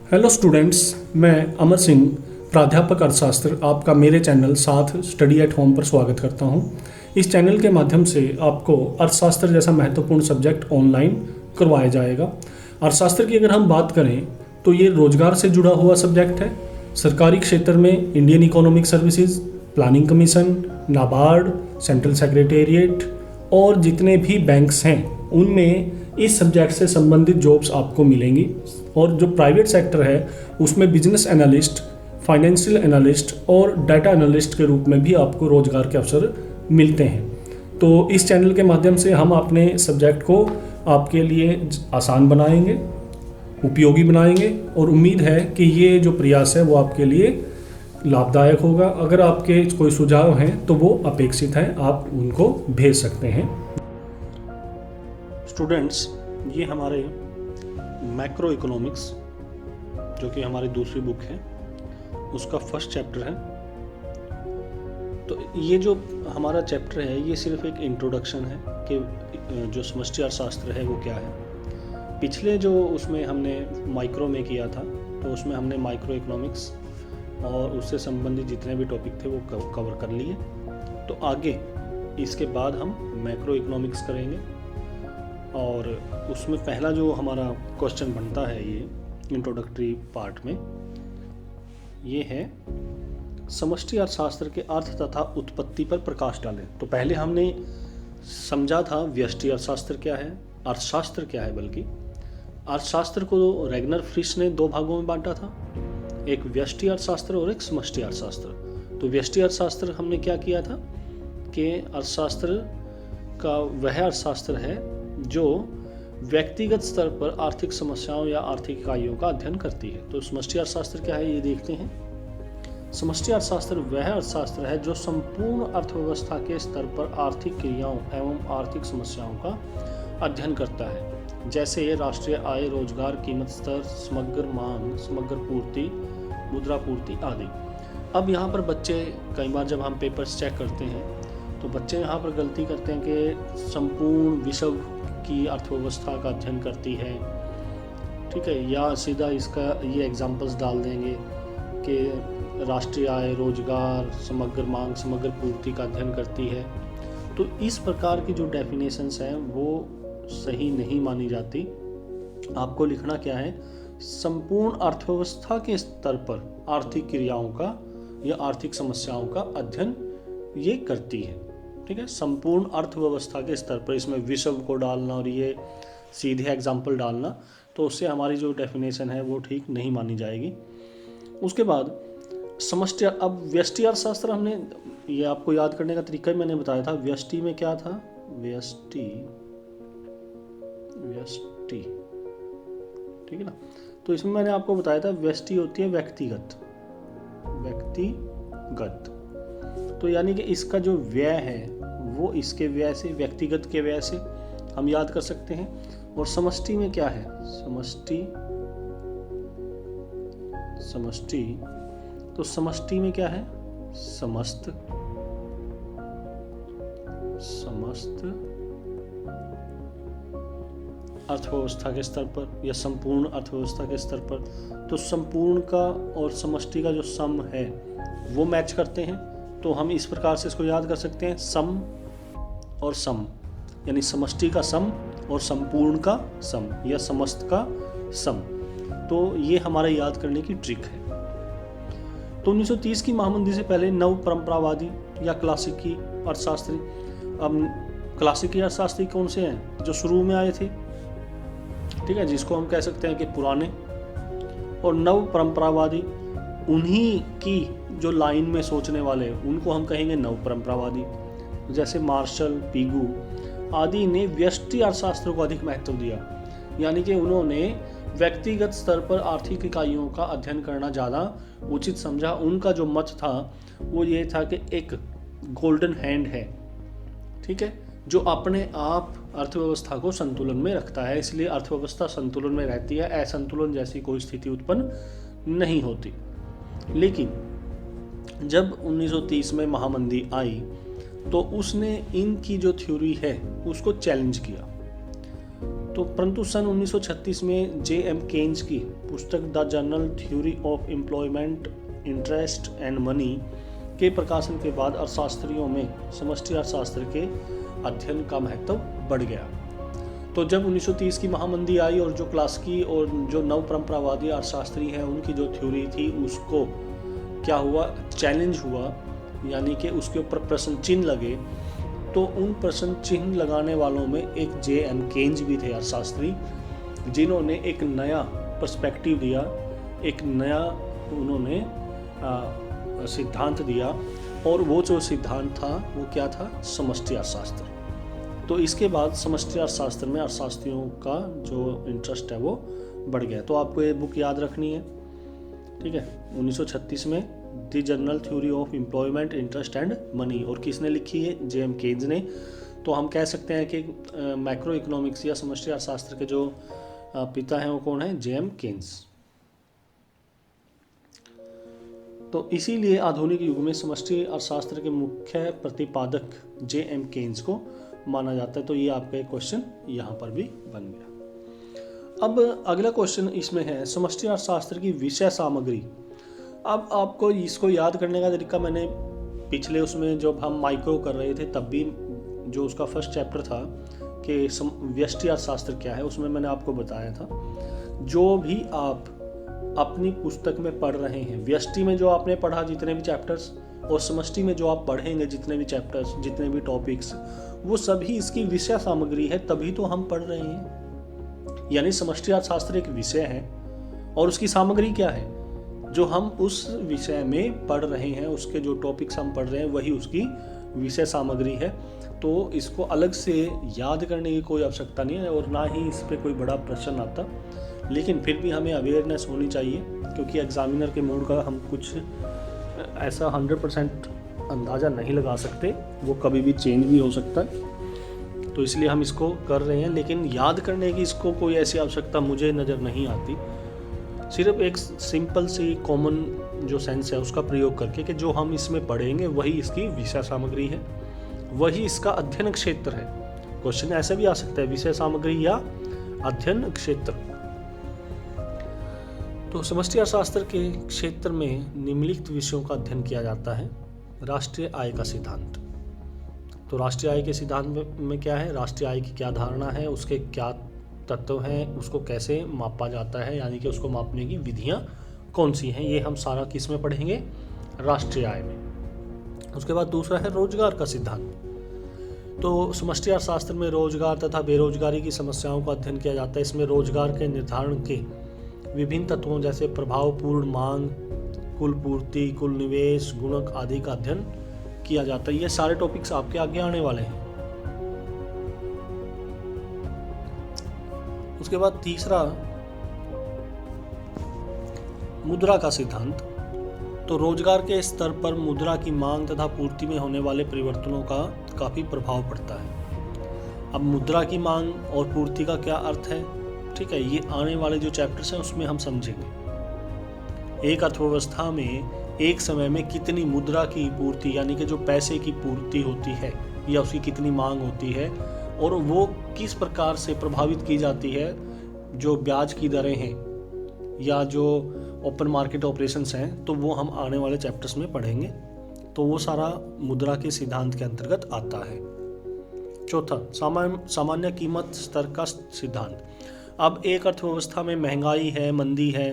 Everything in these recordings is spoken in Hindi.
हेलो स्टूडेंट्स, मैं अमर सिंह, प्राध्यापक अर्थशास्त्र, आपका मेरे चैनल साथ स्टडी एट होम पर स्वागत करता हूं। इस चैनल के माध्यम से आपको अर्थशास्त्र जैसा महत्वपूर्ण सब्जेक्ट ऑनलाइन करवाया जाएगा। अर्थशास्त्र की अगर हम बात करें तो ये रोजगार से जुड़ा हुआ सब्जेक्ट है। सरकारी क्षेत्र में Indian economic services, planning commission, NABARD, central secretariat और जितने भी बैंक्स हैं उनमें इस सब्जेक्ट से संबंधित जॉब्स आपको मिलेंगी। और जो प्राइवेट सेक्टर है उसमें बिजनेस एनालिस्ट, फाइनेंशियल एनालिस्ट और डाटा एनालिस्ट के रूप में भी आपको रोजगार के अवसर मिलते हैं। तो इस चैनल के माध्यम से हम अपने सब्जेक्ट को आपके लिए आसान बनाएंगे, उपयोगी बनाएंगे और उम्मीद है कि ये जो प्रयास है वो आपके लिए लाभदायक होगा। अगर आपके कोई सुझाव हैं तो वो अपेक्षित हैं, आप उनको भेज सकते हैं। स्टूडेंट्स, ये हमारे मैक्रो इकोनॉमिक्स जो कि हमारी दूसरी बुक है उसका फर्स्ट चैप्टर है। तो ये जो हमारा चैप्टर है ये सिर्फ एक इंट्रोडक्शन है कि जो समष्टि अर्थशास्त्र है वो क्या है। पिछले जो उसमें हमने माइक्रो में किया था तो उसमें हमने माइक्रो इकोनॉमिक्स और उससे संबंधित जितने भी टॉपिक थे वो कवर कर लिए। तो आगे इसके बाद हम मैक्रो इकोनॉमिक्स करेंगे और उसमें पहला जो हमारा क्वेश्चन बनता है ये इंट्रोडक्टरी पार्ट में ये है समष्टि अर्थशास्त्र के अर्थ तथा उत्पत्ति पर प्रकाश डालें। तो पहले हमने समझा था व्यष्टि अर्थशास्त्र क्या है, अर्थशास्त्र क्या है। बल्कि अर्थशास्त्र को रैगनर फ्रिश ने दो भागों में बांटा था, एक व्यष्टि अर्थशास्त्र और एक समष्टि अर्थशास्त्र। तो व्यष्टि अर्थशास्त्र हमने क्या किया था कि अर्थशास्त्र का वह अर्थशास्त्र है जो व्यक्तिगत स्तर पर आर्थिक समस्याओं या आर्थिक इकाइयों का अध्ययन करती है। तो समष्टि अर्थशास्त्र क्या है ये देखते हैं। समष्टि अर्थशास्त्र वह अर्थशास्त्र है जो संपूर्ण अर्थव्यवस्था के स्तर पर आर्थिक क्रियाओं एवं आर्थिक समस्याओं का अध्ययन करता है, जैसे राष्ट्रीय आय, रोजगार, कीमत स्तर, समग्र मांग, समग्र पूर्ति, मुद्रापूर्ति आदि। अब यहाँ पर बच्चे कई बार जब हम पेपर्स चेक करते हैं तो बच्चे यहाँ पर गलती करते हैं कि संपूर्ण विश्व की अर्थव्यवस्था का अध्ययन करती है, ठीक है, या सीधा इसका ये एग्जांपल्स डाल देंगे कि राष्ट्रीय आय, रोजगार, समग्र मांग, समग्र पूर्ति का अध्ययन करती है। तो इस प्रकार की जो डेफिनेशंस हैं वो सही नहीं मानी जाती। आपको लिखना क्या है, संपूर्ण अर्थव्यवस्था के स्तर पर आर्थिक क्रियाओं का या आर्थिक समस्याओं का अध्ययन ये करती है, ठीक है, संपूर्ण अर्थव्यवस्था के स्तर पर। इसमें विश्व को डालना और ये सीधे एग्जाम्पल डालना तो उससे हमारी जो डेफिनेशन है वो ठीक नहीं मानी जाएगी। उसके बाद समष्टि, अब व्यष्टि अर्थशास्त्र हमने ये आपको याद करने का तरीका ही मैंने बताया था। व्यष्टि में क्या था, व्यष्टि, ठीक है ना। तो इसमें मैंने आपको बताया था व्यष्टि होती है व्यक्तिगत। तो यानी कि इसका जो व्यय है वो इसके व्यय से, व्यक्तिगत के व्यय से हम याद कर सकते हैं। और समष्टि में क्या है, समष्टि तो समष्टि में क्या है, समस्त अर्थव्यवस्था के स्तर पर या संपूर्ण अर्थव्यवस्था के स्तर पर। तो संपूर्ण का और समष्टि का जो सम है वो मैच करते हैं। तो हम इस प्रकार से इसको याद कर सकते हैं, सम और सम, यानी समष्टि का सम और संपूर्ण का सम या समस्त का सम। तो ये हमारे याद करने की ट्रिक है। तो 1930 की महामंदी से पहले नव परंपरावादी या क्लासिकी अर्थशास्त्री, अब क्लासिकी अर्थशास्त्री कौन से हैं, जो शुरू में आए थे, ठीक है, जिसको हम कह सकते हैं कि पुराने, और नव परंपरावादी उन्हीं की जो लाइन में सोचने वाले उनको हम कहेंगे नव परंपरावादी। जैसे मार्शल, पीगू आदि ने व्यष्टि अर्थशास्त्र को अधिक महत्व दिया, यानी कि उन्होंने व्यक्तिगत स्तर पर आर्थिक इकाइयों का अध्ययन करना ज़्यादा उचित समझा। उनका जो मत था वो ये था कि एक गोल्डन हैंड है, ठीक है, जो अपने आप अर्थव्यवस्था को संतुलन में रखता है, इसलिए अर्थव्यवस्था संतुलन में रहती है, असंतुलन जैसी कोई स्थिति उत्पन्न नहीं होती। लेकिन जब 1930 में महामंदी आई तो उसने इनकी जो थ्योरी है उसको चैलेंज किया। तो परंतु सन 1936 में J.M. केन्स की पुस्तक the general theory of employment interest and money के प्रकाशन के बाद अर्थशास्त्रियों में समष्टि अर्थशास्त्र के अध्ययन का महत्व बढ़ गया। तो जब 1930 की महामंदी आई और जो क्लासिकी और जो नव परंपरावादी अर्थशास्त्री हैं उनकी जो थ्योरी थी उसको क्या हुआ, चैलेंज हुआ, यानी कि उसके ऊपर प्रश्न चिन्ह लगे। तो उन प्रश्न चिन्ह लगाने वालों में एक J.M. केन्स भी थे अर्थशास्त्री, जिन्होंने एक नया पर्सपेक्टिव दिया, एक नया उन्होंने सिद्धांत दिया, और वो जो सिद्धांत था वो क्या था, समष्टि अर्थशास्त्र। तो इसके बाद समष्टि अर्थशास्त्र में अर्थशास्त्रियों का जो इंटरेस्ट है वो बढ़ गया। तो आपको ये बुक याद रखनी है, ठीक है। 1936 में the general theory of employment interest and money, और किसने लिखी है, J.M. केन्स ने। तो हम कह सकते हैं कि मैक्रो इकोनॉमिक्स या समष्टि अर्थशास्त्र के जो पिता हैं वो कौन है, J.M. केन्स। तो इसीलिए आधुनिक युग में समष्टि अर्थशास्त्र के मुख्य प्रतिपादक J.M. केन्स को माना जाता है। तो ये आपका एक क्वेश्चन यहाँ पर भी बन गया। अब अगला क्वेश्चन इसमें है समष्टि अर्थशास्त्र की विषय सामग्री। अब आपको इसको याद करने का तरीका मैंने पिछले उसमें जब हम माइक्रो कर रहे थे तब भी जो उसका फर्स्ट चैप्टर था कि व्यष्टि अर्थशास्त्र क्या है, उसमें मैंने आपको बताया था जो भी आप अपनी पुस्तक में पढ़ रहे हैं, व्यष्टि में जो आपने पढ़ा जितने भी चैप्टर्स और समष्टि में जो आप पढ़ेंगे जितने भी चैप्टर्स, जितने भी टॉपिक्स, वो सभी इसकी विषय सामग्री है, तभी तो हम पढ़ रहे हैं। यानी समष्टि अर्थशास्त्र एक विषय है और उसकी सामग्री क्या है, जो हम उस विषय में पढ़ रहे हैं, उसके जो टॉपिक्स हम पढ़ रहे हैं वही उसकी विषय सामग्री है। तो इसको अलग से याद करने की कोई आवश्यकता नहीं है और ना ही इस पर कोई बड़ा प्रश्न आता, लेकिन फिर भी हमें अवेयरनेस होनी चाहिए क्योंकि एग्जामिनर के मूड का हम कुछ ऐसा 100% अंदाज़ा नहीं लगा सकते, वो कभी भी चेंज भी हो सकता है। तो इसलिए हम इसको कर रहे हैं, लेकिन याद करने की इसको कोई ऐसी आवश्यकता मुझे नज़र नहीं आती। सिर्फ एक सिंपल सी कॉमन जो सेंस है उसका प्रयोग करके कि जो हम इसमें पढ़ेंगे वही इसकी विषय सामग्री है, वही इसका अध्ययन क्षेत्र है। क्वेश्चन ऐसे भी आ सकता है विषय सामग्री या अध्ययन क्षेत्र। तो समष्टि अर्थशास्त्र के क्षेत्र में निम्नलिखित विषयों का अध्ययन किया जाता है। राष्ट्रीय आय का सिद्धांत। तो राष्ट्रीय आय के सिद्धांत में क्या है, राष्ट्रीय आय की क्या धारणा है, उसके क्या तत्व हैं, उसको कैसे मापा जाता है, यानी कि उसको मापने की विधियां कौन सी हैं, ये हम सारा किस में पढ़ेंगे, राष्ट्रीय आय में। उसके बाद दूसरा है रोजगार का सिद्धांत। तो समष्टि अर्थशास्त्र में रोजगार तथा बेरोजगारी की समस्याओं का अध्ययन किया जाता है। इसमें रोजगार के निर्धारण के विभिन्न तत्वों जैसे प्रभावपूर्ण मांग, कुल पूर्ति, कुल निवेश, गुणक आदि का अध्ययन किया जाता है। ये सारे टॉपिक्स आपके आगे आने वाले हैं। उसके बाद तीसरा मुद्रा का सिद्धांत। तो रोजगार के स्तर पर मुद्रा की मांग तथा पूर्ति में होने वाले परिवर्तनों का काफी प्रभाव पड़ता है। अब मुद्रा की मांग और पूर्ति का क्या अर्थ है, ठीक है, ये आने वाले जो चैप्टर्स हैं उसमें हम समझेंगे। एक अर्थव्यवस्था में एक समय में कितनी मुद्रा की पूर्ति यानी कि जो पैसे की पूर्ति होती है या उसकी कितनी मांग होती है और वो किस प्रकार से प्रभावित की जाती है, जो ब्याज की दरें हैं या जो ओपन मार्केट ऑपरेशंस हैं, तो वो हम आने वाले चैप्टर्स में पढ़ेंगे। तो वो सारा मुद्रा के सिद्धांत के अंतर्गत आता है। चौथा सामान्य कीमत स्तर का सिद्धांत। अब एक अर्थव्यवस्था में महंगाई है, मंदी है,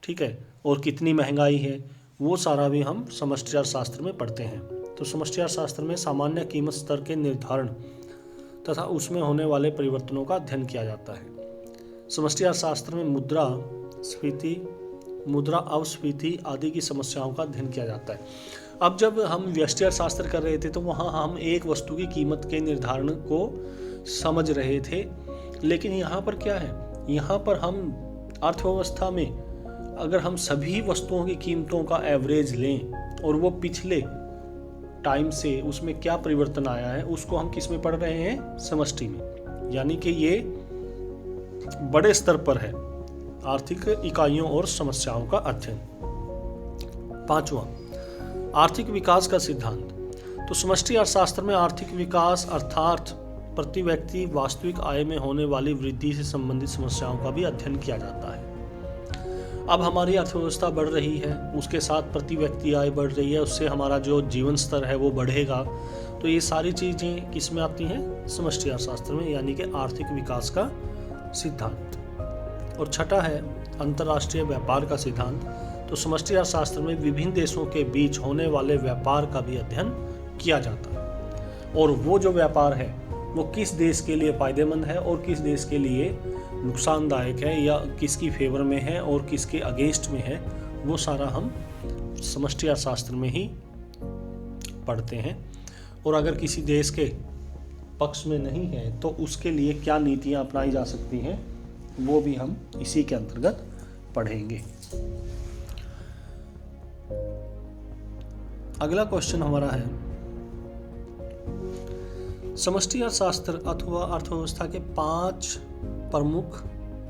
ठीक है, और कितनी महंगाई है, वो सारा भी हम समष्टि अर्थशास्त्र में पढ़ते हैं। तो समष्टि अर्थशास्त्र में सामान्य कीमत स्तर के निर्धारण तथा उसमें होने वाले परिवर्तनों का अध्ययन किया जाता है। समष्टि अर्थशास्त्र में मुद्रा स्फीति, मुद्रा अपस्फीति आदि की समस्याओं का अध्ययन किया जाता है। अब जब हम व्यष्टि अर्थशास्त्र कर रहे थे तो वहाँ हम एक वस्तु की कीमत के निर्धारण को समझ रहे थे, लेकिन यहाँ पर क्या है, यहाँ पर हम अर्थव्यवस्था में अगर हम सभी वस्तुओं की कीमतों का एवरेज लें और वो पिछले टाइम से उसमें क्या परिवर्तन आया है उसको हम किस में पढ़ रहे हैं, समष्टि में। यानी कि ये बड़े स्तर पर है, आर्थिक इकाइयों और समस्याओं का अध्ययन। पांचवा आर्थिक विकास का सिद्धांत। तो समष्टि अर्थशास्त्र में आर्थिक विकास अर्थात प्रति व्यक्ति वास्तविक आय में होने वाली वृद्धि से संबंधित समस्याओं का भी अध्ययन किया जाता है। अब हमारी अर्थव्यवस्था बढ़ रही है, उसके साथ प्रति व्यक्ति आय बढ़ रही है, उससे हमारा जो जीवन स्तर है वो बढ़ेगा। तो ये सारी चीज़ें किस में आती हैं? समष्टि अर्थशास्त्र में, यानी कि आर्थिक विकास का सिद्धांत। और छठा है अंतर्राष्ट्रीय व्यापार का सिद्धांत। तो समष्टि अर्थशास्त्र में विभिन्न देशों के बीच होने वाले व्यापार का भी अध्ययन किया जाता है, और वो जो व्यापार है वो किस देश के लिए फायदेमंद है और किस देश के लिए नुकसानदायक है, या किसकी फेवर में है और किसके अगेंस्ट में है, वो सारा हम समष्टि अर्थशास्त्र में ही पढ़ते हैं। और अगर किसी देश के पक्ष में नहीं है तो उसके लिए क्या नीतियां अपनाई जा सकती हैं, वो भी हम इसी के अंतर्गत पढ़ेंगे। अगला क्वेश्चन हमारा है, समष्टि अर्थशास्त्र अथवा अर्थव्यवस्था के 5 प्रमुख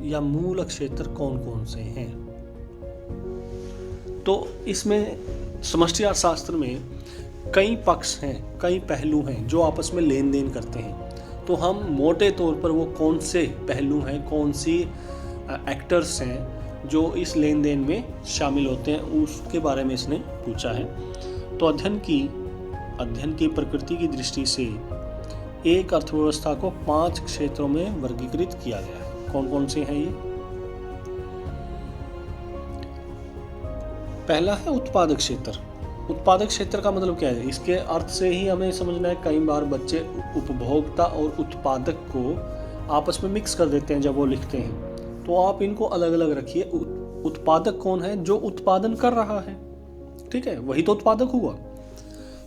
या मूल क्षेत्र कौन कौन से हैं? तो इसमें समष्टि अर्थशास्त्र में कई पक्ष हैं, कई पहलू हैं जो आपस में लेन देन करते हैं। तो हम मोटे तौर पर वो कौन से पहलू हैं, कौन सी एक्टर्स हैं जो इस लेन देन में शामिल होते हैं, उसके बारे में इसने पूछा है। तो अध्ययन की प्रकृति की दृष्टि से एक अर्थव्यवस्था को 5 क्षेत्रों में वर्गीकृत किया गया है। कौन कौन से हैं ये? पहला है उत्पादक क्षेत्र। उत्पादक क्षेत्र का मतलब क्या है? इसके अर्थ से ही हमें समझना है। कई बार बच्चे उपभोक्ता और उत्पादक को आपस में मिक्स कर देते हैं जब वो लिखते हैं, तो आप इनको अलग अलग रखिए। उत्पादक कौन है? जो उत्पादन कर रहा है, ठीक है, वही तो उत्पादक हुआ।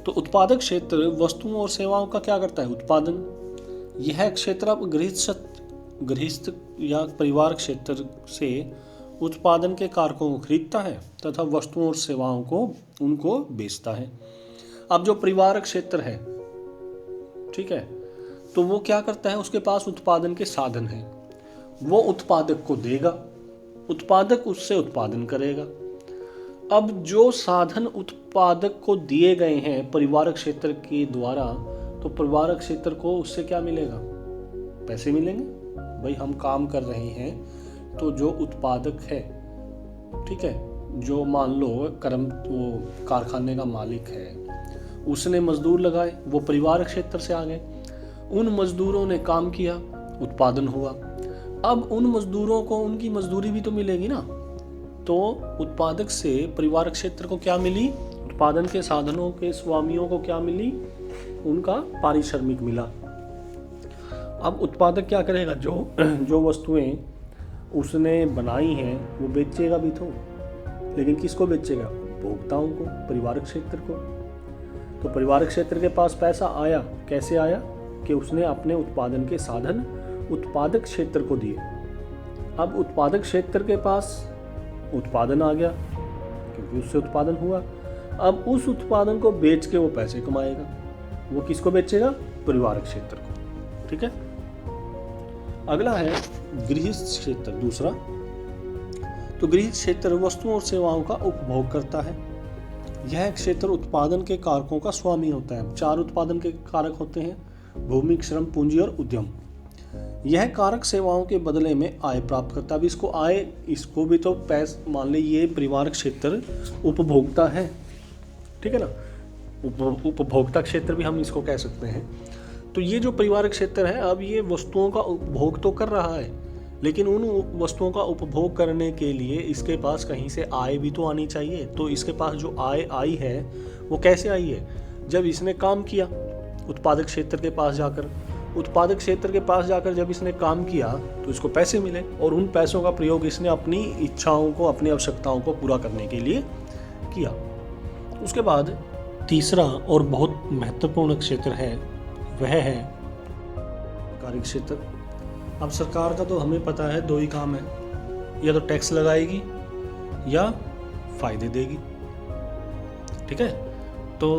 तो उत्पादक क्षेत्र वस्तुओं और सेवाओं का क्या करता है? उत्पादन। यह क्षेत्र अब गृहस्थ या परिवार क्षेत्र से उत्पादन के कारकों को खरीदता है तथा वस्तुओं और सेवाओं को उनको बेचता है। अब जो परिवार क्षेत्र है, ठीक है, तो वो क्या करता है? उसके पास उत्पादन के साधन हैं, वो उत्पादक को देगा, उत्पादक उससे उत्पादन करेगा। अब जो साधन उत्पादक को दिए गए हैं परिवारक क्षेत्र के द्वारा, तो परिवारक क्षेत्र को उससे क्या मिलेगा? पैसे मिलेंगे। भाई हम काम कर रहे हैं, तो जो उत्पादक है, ठीक है, जो मान लो वो कारखाने का मालिक है, उसने मजदूर लगाए, वो परिवारक क्षेत्र से आ गए। उन मजदूरों ने काम किया, उत्पादन हुआ। अब उन मजदूरों को उनकी मजदूरी भी तो मिलेगी ना। तो उत्पादक से परिवारक क्षेत्र को क्या मिली? उत्पादन के साधनों के स्वामियों को क्या मिली? उनका पारिश्रमिक मिला। अब उत्पादक क्या करेगा? जो वस्तुएं उसने बनाई हैं वो बेचेगा भी तो, लेकिन किसको बेचेगा? उपभोक्ताओं को, परिवारक क्षेत्र को। तो परिवारक क्षेत्र के पास पैसा आया, कैसे आया? कि उसने अपने उत्पादन के साधन उत्पादक क्षेत्र को दिए। अब उत्पादक क्षेत्र के पास उत्पादन आ गया क्योंकि उससे उत्पादन हुआ। अब उस उत्पादन को बेच के वो पैसे कमाएगा। वो किसको बेचेगा? परिवारक क्षेत्र को, ठीक है। अगला है गृहस्थ क्षेत्र, दूसरा। तो गृहस्थ क्षेत्र वस्तुओं और सेवाओं का उपभोग करता है। यह क्षेत्र उत्पादन के कारकों का स्वामी होता है। 4 उत्पादन के कारक होते हैं: भूमि, श्रम, पूंजी और उद्यम। यह कारक सेवाओं के बदले में आय प्राप्त करता है। अब इसको भी तो मान ली ये परिवारक क्षेत्र उपभोक्ता है, ठीक है ना। उपभोक्ता क्षेत्र भी हम इसको कह सकते हैं। तो ये जो परिवारक क्षेत्र है, अब ये वस्तुओं का उपभोग तो कर रहा है, लेकिन उन वस्तुओं का उपभोग करने के लिए इसके पास कहीं से आय भी तो आनी चाहिए। तो इसके पास जो आय आई है वो कैसे आई है? जब इसने काम किया उत्पादक क्षेत्र के पास जाकर। उत्पादक क्षेत्र के पास जाकर जब इसने काम किया तो इसको पैसे मिले, और उन पैसों का प्रयोग इसने अपनी इच्छाओं को, अपनी आवश्यकताओं को पूरा करने के लिए किया। उसके बाद तीसरा और बहुत महत्वपूर्ण क्षेत्र है, वह है सरकारी क्षेत्र। अब सरकार का तो हमें पता है 2 ही काम है, या तो टैक्स लगाएगी या फायदे देगी, ठीक है। तो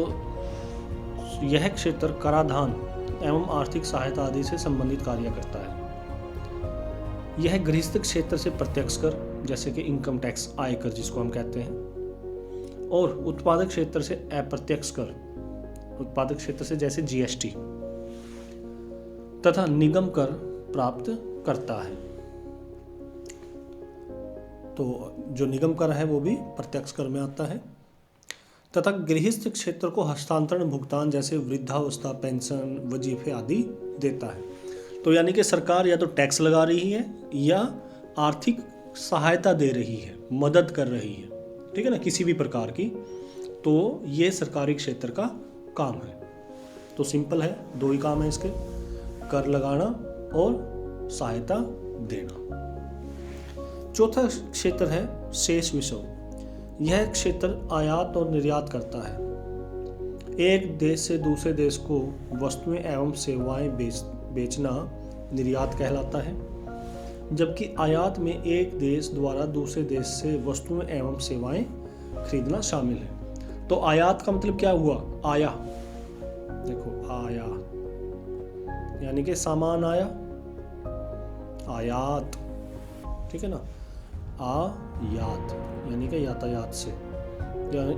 यह क्षेत्र कराधान एवं आर्थिक सहायता आदि से संबंधित कार्य करता है। यह गृहस्थ क्षेत्र से प्रत्यक्ष कर, जैसे कि इनकम टैक्स, आयकर जिसको हम कहते हैं, और उत्पादक क्षेत्र से अप्रत्यक्ष कर, उत्पादक क्षेत्र से जैसे जीएसटी। तथा निगम कर प्राप्त करता है। तो जो निगम कर है वो भी प्रत्यक्ष कर में आता है। तथा गृहस्थ क्षेत्र को हस्तांतरण भुगतान जैसे वृद्धावस्था पेंशन वजीफे आदि देता है। तो यानी कि सरकार या तो टैक्स लगा रही है या आर्थिक सहायता दे रही है, मदद कर रही है, ठीक है ना, किसी भी प्रकार की। तो ये सरकारी क्षेत्र का काम है। तो सिंपल है, दो ही काम है इसके, कर लगाना और सहायता देना। चौथा क्षेत्र है शेष विषय। यह क्षेत्र आयात और निर्यात करता है। एक देश से दूसरे देश को वस्तुएं एवं सेवाएं बेचना निर्यात कहलाता है, जबकि आयात में एक देश द्वारा दूसरे देश से वस्तुएं एवं सेवाएं खरीदना शामिल है। तो आयात का मतलब क्या हुआ? आया, देखो आया यानी कि सामान आया, आयात, ठीक है ना। आयात यानी कि यातायात से,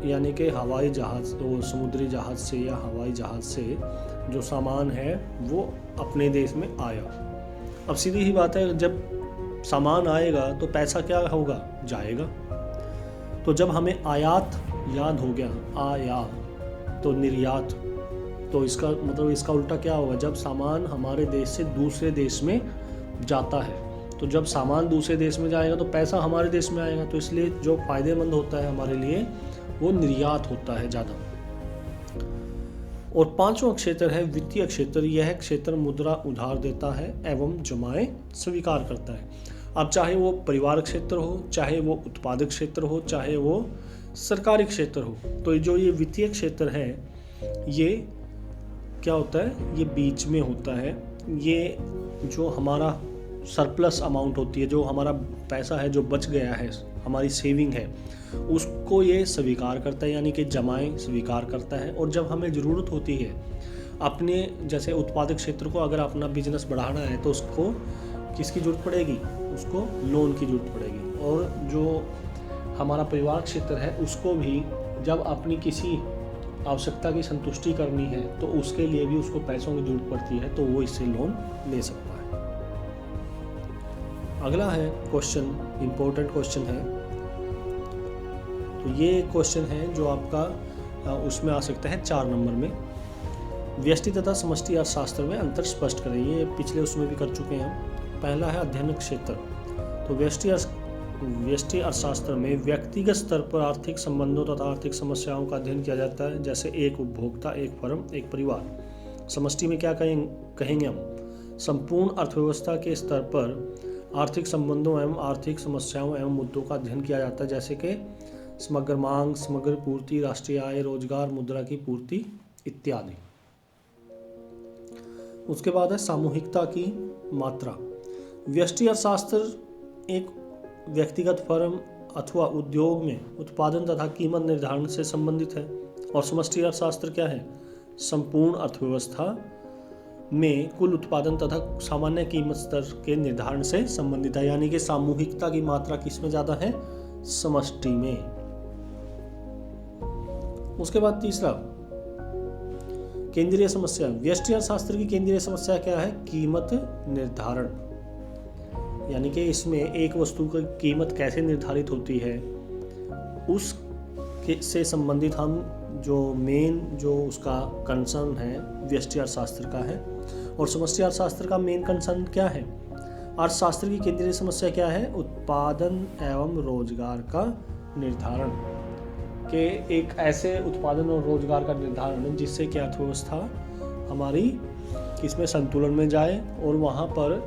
यानी कि हवाई जहाज, तो समुद्री जहाज से या हवाई जहाज से जो सामान है वो अपने देश में आया। अब सीधी ही बात है, जब सामान आएगा तो पैसा क्या होगा? जाएगा। तो जब हमें आयात याद हो गया, आया, तो निर्यात, तो इसका मतलब इसका उल्टा क्या होगा? जब सामान हमारे देश से दूसरे देश में जाता है, तो जब सामान दूसरे देश में जाएगा तो पैसा हमारे देश में आएगा। तो इसलिए जो फायदेमंद होता है हमारे लिए वो निर्यात होता है ज़्यादा। और पांचवा क्षेत्र है वित्तीय क्षेत्र। यह क्षेत्र मुद्रा उधार देता है एवं जमाएं स्वीकार करता है। अब चाहे वो परिवार क्षेत्र हो, चाहे वो उत्पादक क्षेत्र हो, चाहे वो सरकारी क्षेत्र हो, तो जो ये वित्तीय क्षेत्र है ये क्या होता है? ये बीच में होता है। ये जो हमारा सरप्लस अमाउंट होती है, जो हमारा पैसा है जो बच गया है, हमारी सेविंग है, उसको ये स्वीकार करता है, यानी कि जमाएं स्वीकार करता है। और जब हमें ज़रूरत होती है अपने, जैसे उत्पादक क्षेत्र को अगर अपना बिजनेस बढ़ाना है तो उसको किसकी ज़रूरत पड़ेगी? उसको लोन की ज़रूरत पड़ेगी। और जो हमारा परिवार क्षेत्र है उसको भी जब अपनी किसी आवश्यकता की संतुष्टि करनी है तो उसके लिए भी उसको पैसों की ज़रूरत पड़ती है, तो वो इससे लोन ले सकता है। अगला है क्वेश्चन, इम्पोर्टेंट क्वेश्चन है। तो ये क्वेश्चन है जो आपका उसमें आ सकता है 4 नंबर में। व्यष्टि तथा समष्टि अर्थशास्त्र में अंतर स्पष्ट करें। ये पिछले उसमें भी कर चुके हैं हम। पहला है अध्ययन क्षेत्र। तो व्यष्टि अर्थशास्त्र में व्यक्तिगत स्तर पर आर्थिक संबंधों तथा आर्थिक समस्याओं का अध्ययन किया जाता है, जैसे एक उपभोक्ता, एक फर्म, एक परिवार। समष्टि में क्या कहेंगे हम? संपूर्ण अर्थव्यवस्था के स्तर पर आर्थिक संबंधों एवं आर्थिक समस्याओं एवं मुद्दों का अध्ययन किया जाता है, जैसे कि समग्र मांग, समग्र पूर्ति, राष्ट्रीय आय, रोजगार, मुद्रा की पूर्ति इत्यादि। उसके बाद है सामूहिकता की मात्रा। व्यष्टि अर्थशास्त्र एक व्यक्तिगत फर्म अथवा उद्योग में उत्पादन तथा कीमत निर्धारण से संबंधित है। और समष्टि अर्थशास्त्र क्या है? संपूर्ण अर्थव्यवस्था में कुल उत्पादन तथा सामान्य कीमत स्तर के निर्धारण से संबंधित है, यानी कि सामूहिकता की मात्रा किसमें ज्यादा है? समष्टि में। उसके बाद तीसरा केंद्रीय समस्या। व्यष्टि अर्थशास्त्र की केंद्रीय समस्या क्या है? कीमत निर्धारण, यानी कि इसमें एक वस्तु की कीमत कैसे निर्धारित होती है उस से संबंधित हम जो मेन जो उसका कंसर्न है व्यष्टि अर्थशास्त्र का है। और समष्टि अर्थशास्त्र का मेन कंसर्न क्या है? अर्थशास्त्र की केंद्रीय समस्या क्या है? उत्पादन एवं रोजगार का निर्धारण, के एक ऐसे उत्पादन और रोजगार का निर्धारण जिससे कि अर्थव्यवस्था हमारी किसमें संतुलन में जाए और वहाँ पर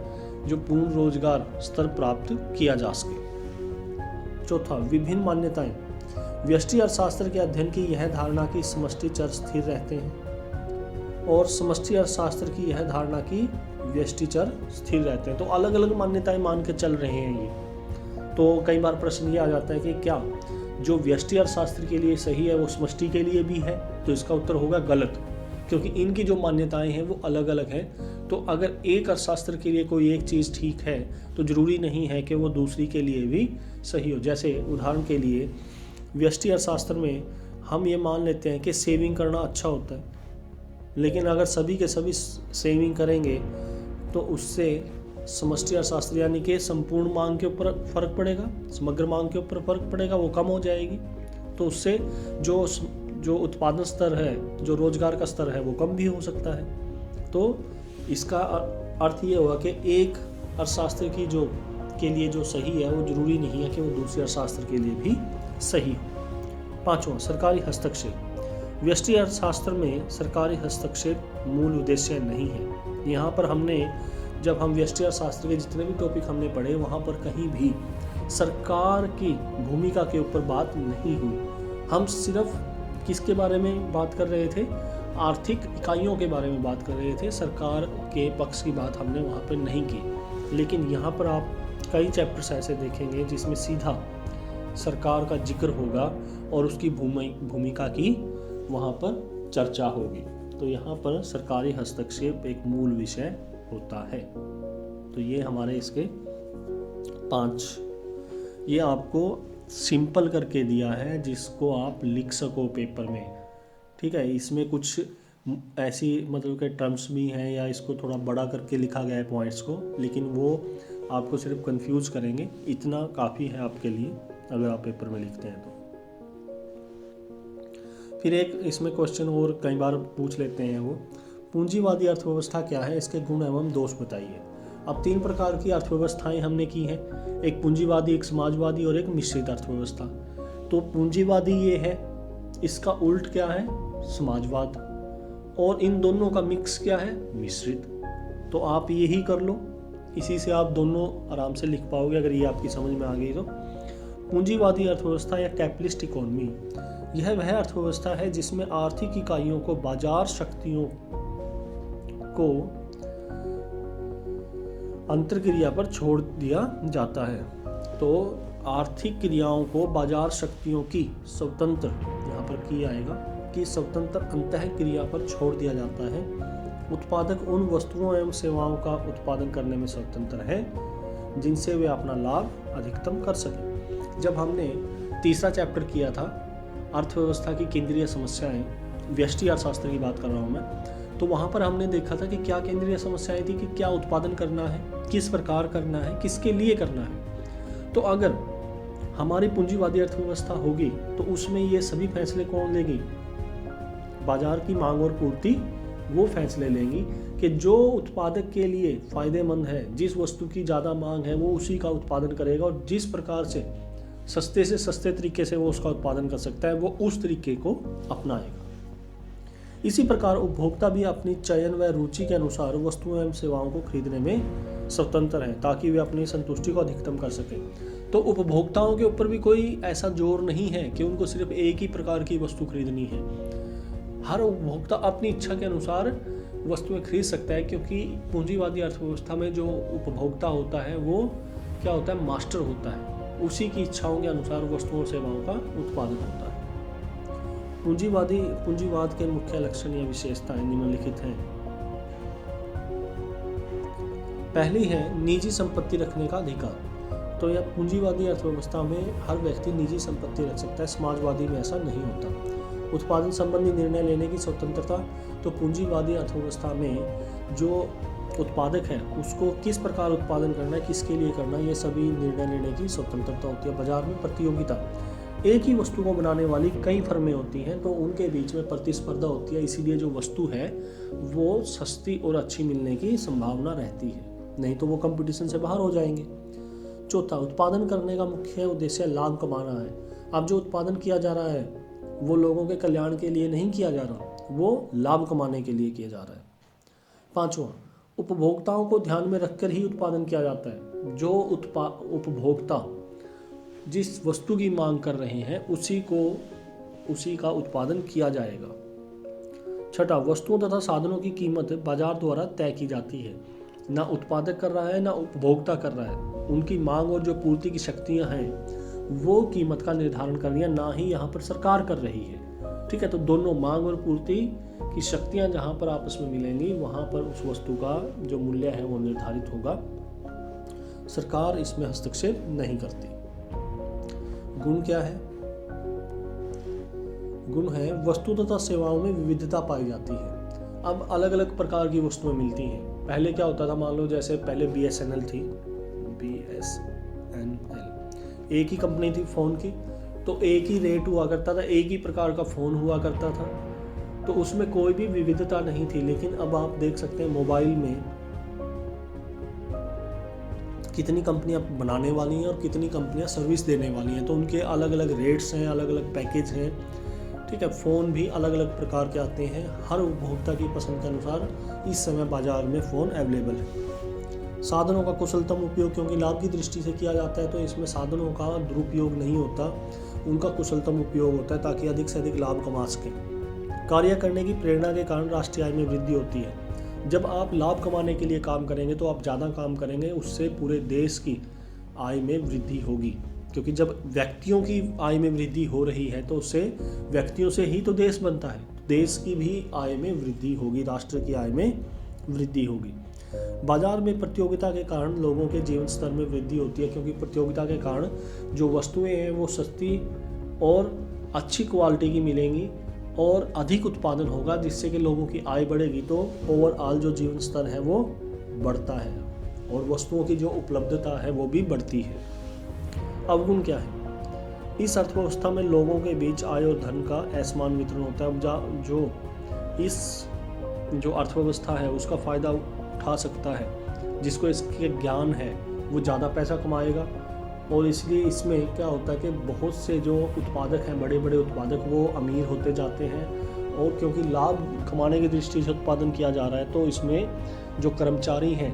जो पूर्ण रोजगार स्तर प्राप्त किया जा सके। चौथा विभिन्न मान्यताएं। व्यष्टि अर्थशास्त्र के अध्ययन की यह धारणा कि समष्टि चर स्थिर रहते हैं और समष्टि अर्थशास्त्र की यह धारणा कि व्यष्टि चर स्थिर रहते हैं। तो अलग अलग मान्यताएं मान के चल रहे हैं ये। तो कई बार प्रश्न ये आ जाता है कि क्या जो व्यष्टि अर्थशास्त्र के लिए सही है वो समष्टि के लिए भी है? तो इसका उत्तर होगा गलत, क्योंकि इनकी जो मान्यताएं हैं वो अलग अलग हैं। तो अगर एक अर्थशास्त्र के लिए कोई एक चीज़ ठीक है तो ज़रूरी नहीं है कि वो दूसरी के लिए भी सही हो। जैसे उदाहरण के लिए व्यष्टि अर्थशास्त्र में हम ये मान लेते हैं कि सेविंग करना अच्छा होता है, लेकिन अगर सभी के सभी सेविंग करेंगे तो उससे समष्टि अर्थशास्त्र यानी कि संपूर्ण मांग के ऊपर फर्क पड़ेगा, समग्र मांग के ऊपर फर्क पड़ेगा, वो कम हो जाएगी। तो उससे जो उत्पादन स्तर है, जो रोजगार का स्तर है, वो कम भी हो सकता है। तो इसका अर्थ ये हुआ कि एक अर्थशास्त्र की के लिए जो सही है वो जरूरी नहीं है कि वो दूसरे अर्थशास्त्र के लिए भी सही हो। 5वां, सरकारी हस्तक्षेप। व्यष्टि अर्थशास्त्र में सरकारी हस्तक्षेप मूल उद्देश्य नहीं है। यहाँ पर जब हम व्यष्टि अर्थशास्त्र के जितने भी टॉपिक हमने पढ़े, वहाँ पर कहीं भी सरकार की भूमिका के ऊपर बात नहीं हुई। हम सिर्फ किसके बारे में बात कर रहे थे? आर्थिक इकाइयों के बारे में बात कर रहे थे। सरकार के पक्ष की बात हमने वहाँ पर नहीं की। लेकिन यहाँ पर आप कई चैप्टर्स ऐसे देखेंगे जिसमें सीधा सरकार का जिक्र होगा और उसकी भूमिका की वहाँ पर चर्चा होगी। तो यहाँ पर सरकारी हस्तक्षेप एक मूल विषय होता है। तो ये हमारे इसके 5, ये आपको सिंपल करके दिया है जिसको आप लिख सको पेपर में। ठीक है, इसमें कुछ ऐसी मतलब के टर्म्स भी हैं या इसको थोड़ा बड़ा करके लिखा गया है पॉइंट्स को, लेकिन वो आपको सिर्फ कंफ्यूज करेंगे। इतना काफ़ी है आपके लिए अगर आप पेपर में लिखते हैं तो। फिर एक इसमें क्वेश्चन और कई बार पूछ लेते हैं, वो पूंजीवादी अर्थव्यवस्था क्या है, इसके गुण एवं दोष बताइए। अब 3 प्रकार की अर्थव्यवस्थाएं हमने की हैं, एक पूंजीवादी, एक समाजवादी और एक मिश्रित अर्थव्यवस्था। तो पूंजीवादी ये है, इसका उल्ट क्या है? समाजवाद। और इन दोनों का मिक्स क्या है? मिश्रित। तो आप यही कर लो, इसी से आप दोनों आराम से लिख पाओगे अगर ये आपकी समझ में आ गई तो। पूंजीवादी अर्थव्यवस्था या कैपिटलिस्ट इकोनॉमी, यह वह अर्थव्यवस्था है जिसमें आर्थिक इकाइयों को बाजार शक्तियों को अंतर्क्रिया पर छोड़ दिया जाता है। तो आर्थिक क्रियाओं को बाजार शक्तियों की स्वतंत्र, यहाँ पर की आएगा कि स्वतंत्र अंतः क्रिया पर छोड़ दिया जाता है। उत्पादक उन वस्तुओं एवं सेवाओं का उत्पादन करने में स्वतंत्र है जिनसे वे अपना लाभ अधिकतम कर सकें। जब हमने तीसरा चैप्टर किया था अर्थव्यवस्था की केंद्रीय समस्याएं, व्यष्टि अर्थशास्त्र की बात कर रहा हूँ मैं, तो वहाँ पर हमने देखा था कि क्या केंद्रीय समस्याएं थी कि क्या उत्पादन करना है, किस प्रकार करना है, किसके लिए करना है। तो अगर हमारी पूंजीवादी अर्थव्यवस्था होगी तो उसमें ये सभी फैसले कौन लेगी? बाजार की मांग और पूर्ति वो फैसले लेंगी कि जो उत्पादक के लिए फायदेमंद है, जिस वस्तु की ज़्यादा मांग है वो उसी का उत्पादन करेगा और जिस प्रकार से सस्ते तरीके से वो उसका उत्पादन कर सकता है वो उस तरीके को अपनाएगा। इसी प्रकार उपभोक्ता भी अपनी चयन व रुचि के अनुसार वस्तुओं एवं सेवाओं को खरीदने में स्वतंत्र हैं ताकि वे अपनी संतुष्टि को अधिकतम कर सकें। तो उपभोक्ताओं के ऊपर भी कोई ऐसा जोर नहीं है कि उनको सिर्फ एक ही प्रकार की वस्तु खरीदनी है। हर उपभोक्ता अपनी इच्छा के अनुसार वस्तुएं खरीद सकता है, क्योंकि पूंजीवादी अर्थव्यवस्था में जो उपभोक्ता होता है वो क्या होता है? मास्टर होता है। उसी की इच्छाओं के अनुसार वस्तुओं और सेवाओं का उत्पादन होता है। पूंजीवाद के मुख्य लक्षण या विशेषताएं निम्नलिखित हैं। पहली है निजी संपत्ति रखने का अधिकार। तो यह पूंजीवादी अर्थव्यवस्था में हर व्यक्ति निजी संपत्ति रख सकता है, समाजवादी में ऐसा नहीं होता। उत्पादन संबंधी निर्णय लेने की स्वतंत्रता, तो पूंजीवादी अर्थव्यवस्था में जो उत्पादक है उसको किस प्रकार उत्पादन करना है, किसके लिए करना है, ये सभी निर्णय लेने की स्वतंत्रता होती है। बाजार में प्रतियोगिता, एक ही वस्तु को बनाने वाली कई फर्में होती हैं तो उनके बीच में प्रतिस्पर्धा होती है, इसीलिए जो वस्तु है वो सस्ती और अच्छी मिलने की संभावना रहती है, नहीं तो वो कंपटीशन से बाहर हो जाएंगे। चौथा, उत्पादन करने का मुख्य उद्देश्य लाभ कमाना है। अब जो उत्पादन किया जा रहा है वो लोगों के कल्याण के लिए नहीं किया जा रहा, वो लाभ कमाने के लिए किया जा रहा है। पांचवा, उपभोक्ताओं को ध्यान में रखकर ही उत्पादन किया जाता है। जो उपभोक्ता जिस वस्तु की मांग कर रहे हैं उसी का उत्पादन किया जाएगा। छठा, वस्तुओं तथा साधनों की कीमत बाजार द्वारा तय की जाती है। ना उत्पादक कर रहा है ना उपभोक्ता कर रहा है, उनकी मांग और जो पूर्ति की शक्तियां हैं वो कीमत का निर्धारण कर रही है, ना ही यहाँ पर सरकार कर रही है। ठीक है, तो दोनों मांग और पूर्ति की शक्तियां जहाँ पर आपस में मिलेंगी वहाँ पर उस वस्तु का जो मूल्य है वो निर्धारित होगा। सरकार इसमें हस्तक्षेप नहीं करती। गुण क्या है? गुण है वस्तु तथा सेवाओं में विविधता पाई जाती है। अब अलग अलग प्रकार की वस्तुएं मिलती हैं। पहले क्या होता था, मान लो जैसे पहले BSNL थी, BSNL एक ही कंपनी थी फ़ोन की, तो एक ही रेट हुआ करता था, एक ही प्रकार का फ़ोन हुआ करता था, तो उसमें कोई भी विविधता नहीं थी। लेकिन अब आप देख सकते हैं मोबाइल में कितनी कंपनियां बनाने वाली हैं और कितनी कंपनियां सर्विस देने वाली हैं, तो उनके अलग अलग रेट्स हैं, अलग अलग पैकेज हैं, ठीक है। फ़ोन भी अलग अलग प्रकार के आते हैं, हर उपभोक्ता की पसंद के अनुसार इस समय बाज़ार में फ़ोन अवेलेबल है। साधनों का कुशलतम उपयोग क्योंकि लाभ की दृष्टि से किया जाता है, तो इसमें साधनों का दुरुपयोग नहीं होता, उनका कुशलतम उपयोग होता है ताकि अधिक से अधिक लाभ कमा सकें। कार्य करने की प्रेरणा के कारण राष्ट्रीय आय में वृद्धि होती है। जब आप लाभ कमाने के लिए काम करेंगे तो आप ज़्यादा काम करेंगे, उससे पूरे देश की आय में वृद्धि होगी, क्योंकि जब व्यक्तियों की आय में वृद्धि हो रही है तो उससे व्यक्तियों से ही तो देश बनता है, देश की भी आय में वृद्धि होगी, राष्ट्र की आय में वृद्धि होगी। बाजार में प्रतियोगिता के कारण लोगों के जीवन स्तर में वृद्धि होती है, क्योंकि प्रतियोगिता के कारण जो वस्तुएं हैं वो सस्ती और अच्छी क्वालिटी की मिलेंगी और अधिक उत्पादन होगा, जिससे कि लोगों की आय बढ़ेगी, तो ओवरऑल जो जीवन स्तर है वो बढ़ता है और वस्तुओं की जो उपलब्धता है वो भी बढ़ती है। अवगुण क्या है? इस अर्थव्यवस्था में लोगों के बीच आय और धन का असमान वितरण होता है। जो इस जो अर्थव्यवस्था है उसका फ़ायदा उठा सकता है, जिसको इसके ज्ञान है, वो ज़्यादा पैसा कमाएगा। और इसलिए इसमें क्या होता है कि बहुत से जो उत्पादक हैं, बड़े बड़े उत्पादक, वो अमीर होते जाते हैं। और क्योंकि लाभ कमाने की दृष्टि से उत्पादन किया जा रहा है, तो इसमें जो कर्मचारी हैं,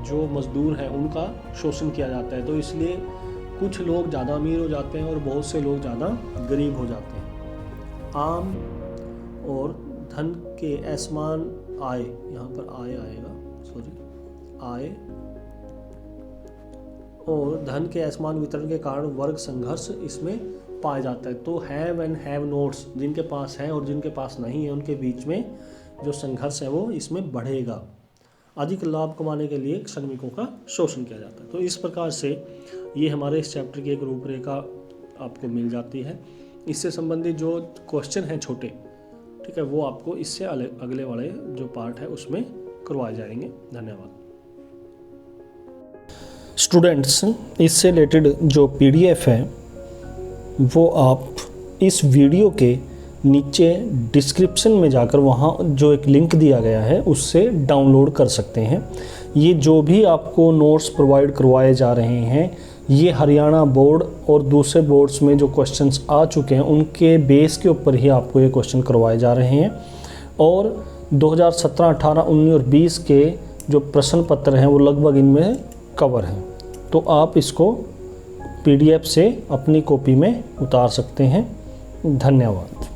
जो मजदूर हैं, उनका शोषण किया जाता है। तो इसलिए कुछ लोग ज़्यादा अमीर हो जाते हैं और बहुत से लोग ज़्यादा गरीब हो जाते हैं। आम और धन के असमान आय, यहाँ पर आय आएगा, आय और धन के असमान वितरण के कारण वर्ग संघर्ष इसमें पाया जाता है। तो हैव एंड हैव नोट्स, जिनके पास है और जिनके पास नहीं है, उनके बीच में जो संघर्ष है वो इसमें बढ़ेगा। अधिक लाभ कमाने के लिए श्रमिकों का शोषण किया जाता है। तो इस प्रकार से ये हमारे इस चैप्टर की एक रूपरेखा आपको मिल जाती है। इससे संबंधित जो क्वेश्चन हैं छोटे, ठीक है, वो आपको इससे अगले वाले जो पार्ट है उसमें करवाए जाएंगे। धन्यवाद। स्टूडेंट्स, इससे रिलेटेड जो PDF है वो आप इस वीडियो के नीचे डिस्क्रिप्शन में जाकर वहाँ जो एक लिंक दिया गया है उससे डाउनलोड कर सकते हैं। ये जो भी आपको नोट्स प्रोवाइड करवाए जा रहे हैं, ये हरियाणा बोर्ड और दूसरे बोर्ड्स में जो क्वेश्चंस आ चुके हैं उनके बेस के ऊपर ही आपको ये क्वेश्चन करवाए जा रहे हैं। और 2017, 18, 19 और 20 के जो प्रश्न पत्र हैं वो लगभग इनमें कवर हैं। तो आप इसको PDF से अपनी कॉपी में उतार सकते हैं। धन्यवाद।